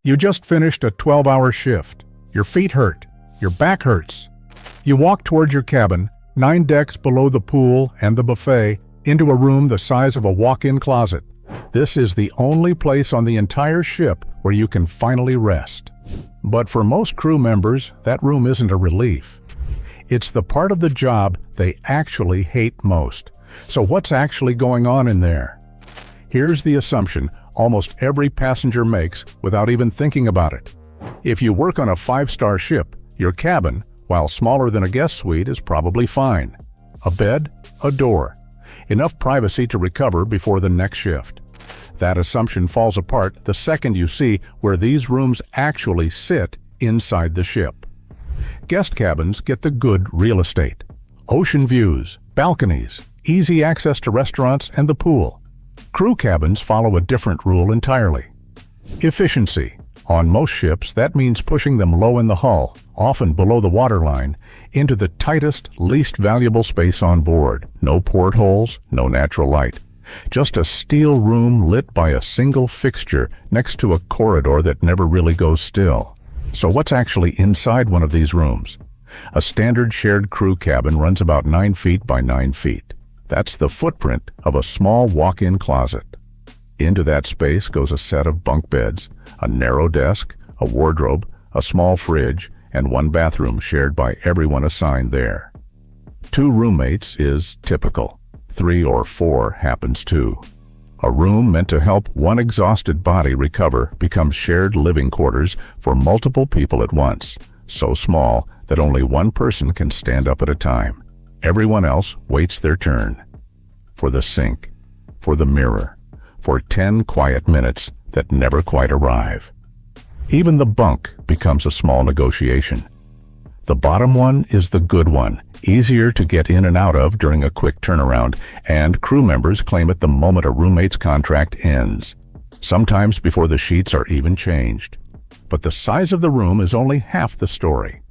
You just finished a 12-hour shift. Your feet hurt. Your back hurts. You walk toward your cabin, 9 decks below the pool and the buffet, into a room the size of a walk-in closet. This is the only place on the entire ship where you can finally rest. But for most crew members, that room isn't a relief. It's the part of the job they actually hate most. So what's actually going on in there? Here's the assumption almost every passenger makes without even thinking about it. If you work on a 5-star ship, your cabin, while smaller than a guest suite, is probably fine. A bed, a door. Enough privacy to recover before the next shift. That assumption falls apart the second you see where these rooms actually sit inside the ship. Guest cabins get the good real estate. Ocean views, balconies, easy access to restaurants and the pool. Crew cabins follow a different rule entirely. Efficiency. On most ships, that means pushing them low in the hull, often below the waterline, into the tightest, least valuable space on board. No portholes, no natural light. Just a steel room lit by a single fixture next to a corridor that never really goes still. So what's actually inside one of these rooms? A standard shared crew cabin runs about 9 feet by 9 feet. That's the footprint of a small walk-in closet. Into that space goes a set of bunk beds, a narrow desk, a wardrobe, a small fridge, and 1 bathroom shared by everyone assigned there. 2 roommates is typical. 3 or 4 happens too. A room meant to help one exhausted body recover becomes shared living quarters for multiple people at once, so small that only one person can stand up at a time. Everyone else waits their turn. For the sink, for the mirror, for 10 quiet minutes that never quite arrive. Even the bunk becomes a small negotiation. The bottom one is the good one, easier to get in and out of during a quick turnaround, and crew members claim it the moment a roommate's contract ends, sometimes before the sheets are even changed. But the size of the room is only half the story.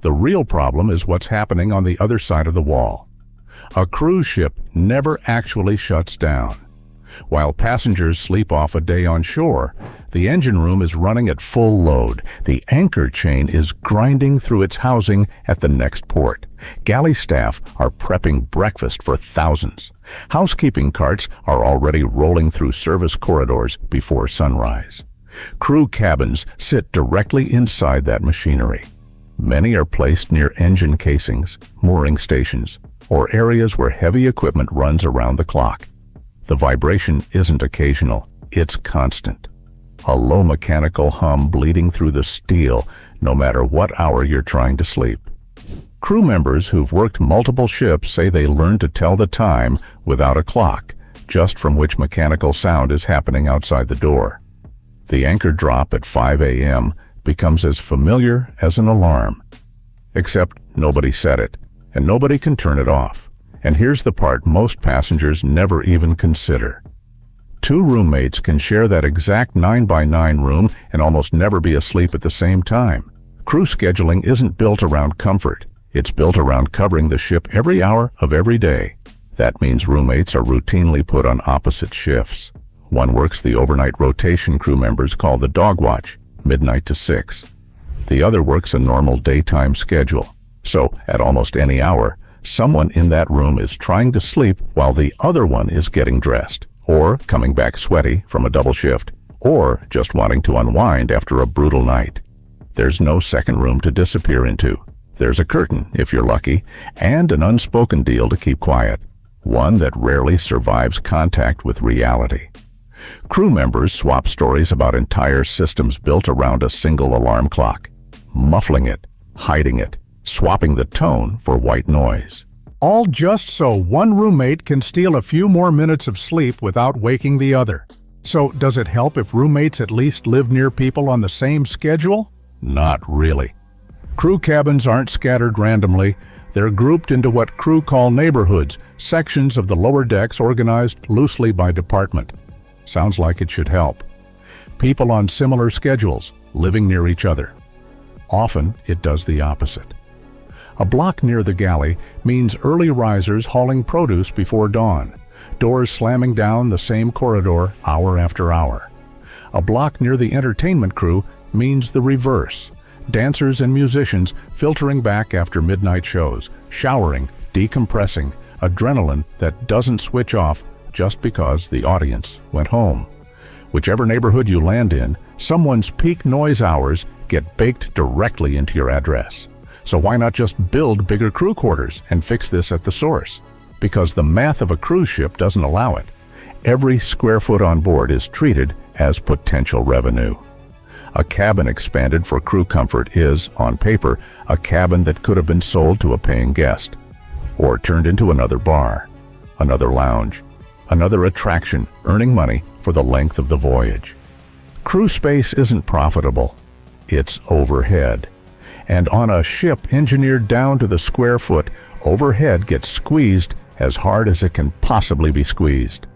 The real problem is what's happening on the other side of the wall. A cruise ship never actually shuts down. While passengers sleep off a day on shore, the engine room is running at full load. The anchor chain is grinding through its housing at the next port. Galley staff are prepping breakfast for thousands. Housekeeping carts are already rolling through service corridors before sunrise. Crew cabins sit directly inside that machinery. Many are placed near engine casings, mooring stations, or areas where heavy equipment runs around the clock. The vibration isn't occasional, it's constant. A low mechanical hum bleeding through the steel, no matter what hour you're trying to sleep. Crew members who've worked multiple ships say they learn to tell the time without a clock, just from which mechanical sound is happening outside the door. The anchor drop at 5 a.m. becomes as familiar as an alarm. Except nobody set it, and nobody can turn it off. And here's the part most passengers never even consider. 2 roommates can share that exact 9 by 9 room and almost never be asleep at the same time. Crew scheduling isn't built around comfort. It's built around covering the ship every hour of every day. That means roommates are routinely put on opposite shifts. One works the overnight rotation crew members call the dog watch, midnight to 6. The other works a normal daytime schedule. So, at almost any hour, someone in that room is trying to sleep while the other one is getting dressed, or coming back sweaty from a double shift, or just wanting to unwind after a brutal night. There's no second room to disappear into. There's a curtain, if you're lucky, and an unspoken deal to keep quiet, one that rarely survives contact with reality. Crew members swap stories about entire systems built around a single alarm clock, muffling it, hiding it, swapping the tone for white noise. All just so one roommate can steal a few more minutes of sleep without waking the other. So does it help if roommates at least live near people on the same schedule? Not really. Crew cabins aren't scattered randomly. They're grouped into what crew call neighborhoods, sections of the lower decks organized loosely by department. Sounds like it should help. People on similar schedules, living near each other. Often, it does the opposite. A block near the galley means early risers hauling produce before dawn, doors slamming down the same corridor hour after hour. A block near the entertainment crew means the reverse. Dancers and musicians filtering back after midnight shows, showering, decompressing, adrenaline that doesn't switch off just because the audience went home. Whichever neighborhood you land in, someone's peak noise hours get baked directly into your address. So why not just build bigger crew quarters and fix this at the source? Because the math of a cruise ship doesn't allow it. Every square foot on board is treated as potential revenue. A cabin expanded for crew comfort is, on paper, a cabin that could have been sold to a paying guest, or turned into another bar, another lounge, another attraction earning money for the length of the voyage. Crew space isn't profitable, it's overhead. And on a ship engineered down to the square foot, overhead gets squeezed as hard as it can possibly be squeezed.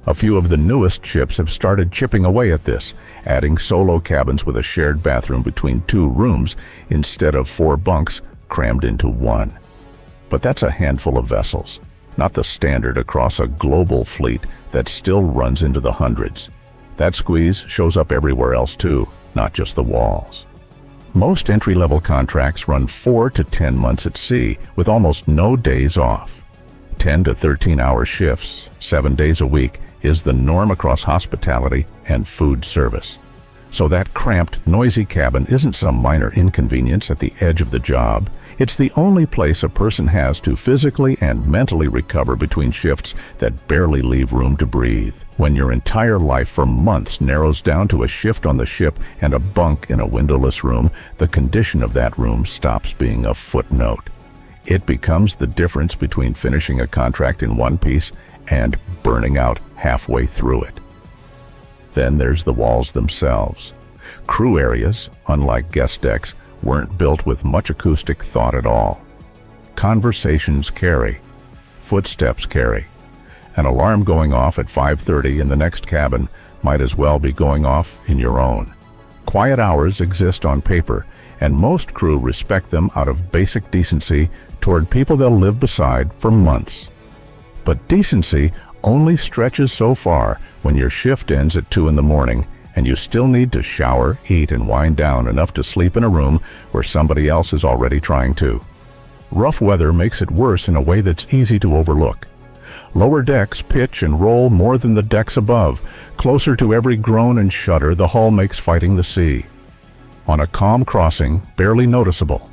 A few of the newest ships have started chipping away at this, adding solo cabins with a shared bathroom between 2 rooms instead of 4 bunks crammed into 1. But that's a handful of vessels, not the standard across a global fleet that still runs into the hundreds. That squeeze shows up everywhere else too, not just the walls. Most entry-level contracts run 4 to 10 months at sea with almost no days off. 10 to 13-hour shifts, 7 days a week, is the norm across hospitality and food service. So that cramped, noisy cabin isn't some minor inconvenience at the edge of the job. It's the only place a person has to physically and mentally recover between shifts that barely leave room to breathe. When your entire life for months narrows down to a shift on the ship and a bunk in a windowless room, the condition of that room stops being a footnote. It becomes the difference between finishing a contract in one piece and burning out halfway through it. Then there's the walls themselves. Crew areas, unlike guest decks, weren't built with much acoustic thought at all. Conversations carry. Footsteps carry. An alarm going off at 5:30 in the next cabin might as well be going off in your own. Quiet hours exist on paper, and most crew respect them out of basic decency toward people they'll live beside for months. But decency only stretches so far when your shift ends at 2 in the morning and you still need to shower, eat, and wind down enough to sleep in a room where somebody else is already trying to. Rough weather makes it worse in a way that's easy to overlook. Lower decks pitch and roll more than the decks above. Closer to every groan and shudder, the hull makes fighting the sea. On a calm crossing, barely noticeable.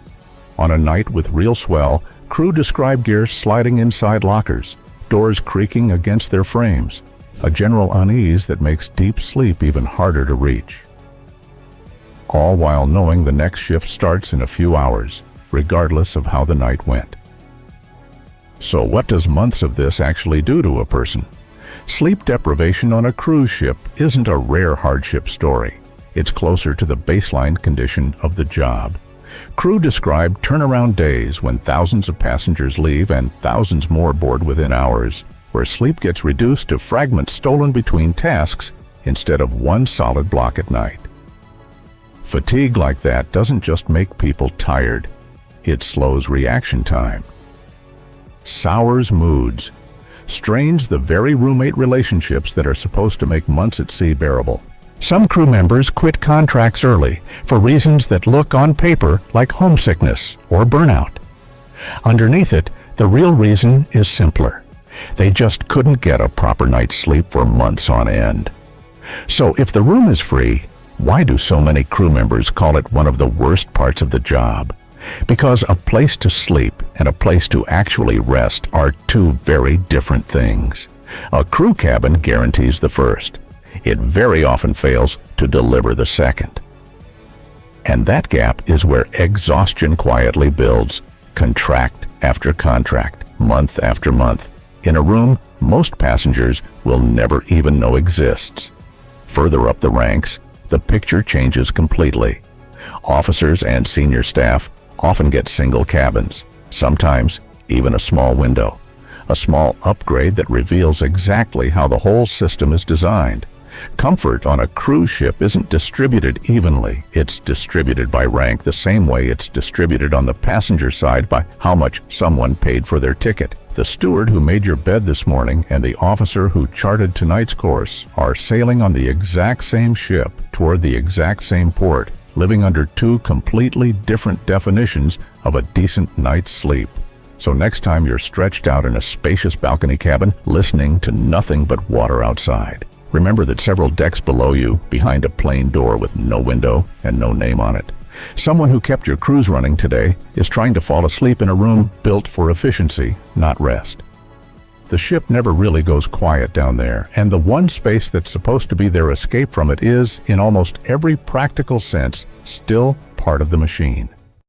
On a night with real swell, crew describe gear sliding inside lockers, doors creaking against their frames, a general unease that makes deep sleep even harder to reach. All while knowing the next shift starts in a few hours, regardless of how the night went. So what does months of this actually do to a person? Sleep deprivation on a cruise ship isn't a rare hardship story. It's closer to the baseline condition of the job. Crew describe turnaround days when thousands of passengers leave and thousands more board within hours, where sleep gets reduced to fragments stolen between tasks instead of one solid block at night. Fatigue like that doesn't just make people tired, it slows reaction time, sours moods, strains the very roommate relationships that are supposed to make months at sea bearable. Some crew members quit contracts early for reasons that look on paper like homesickness or burnout. Underneath it, the real reason is simpler. They just couldn't get a proper night's sleep for months on end. So if the room is free, why do so many crew members call it one of the worst parts of the job? Because a place to sleep and a place to actually rest are two very different things. A crew cabin guarantees the first. It very often fails to deliver the second. And that gap is where exhaustion quietly builds, contract after contract, month after month, in a room most passengers will never even know exists. Further up the ranks, the picture changes completely. Officers and senior staff often get single cabins, sometimes even a small window, a small upgrade that reveals exactly how the whole system is designed. Comfort on a cruise ship isn't distributed evenly. It's distributed by rank the same way it's distributed on the passenger side by how much someone paid for their ticket. The steward who made your bed this morning and the officer who charted tonight's course are sailing on the exact same ship toward the exact same port, living under two completely different definitions of a decent night's sleep. So next time you're stretched out in a spacious balcony cabin, listening to nothing but water outside, remember that several decks below you, behind a plain door with no window and no name on it, someone who kept your cruise running today is trying to fall asleep in a room built for efficiency, not rest. The ship never really goes quiet down there, and the one space that's supposed to be their escape from it is, in almost every practical sense, still part of the machine.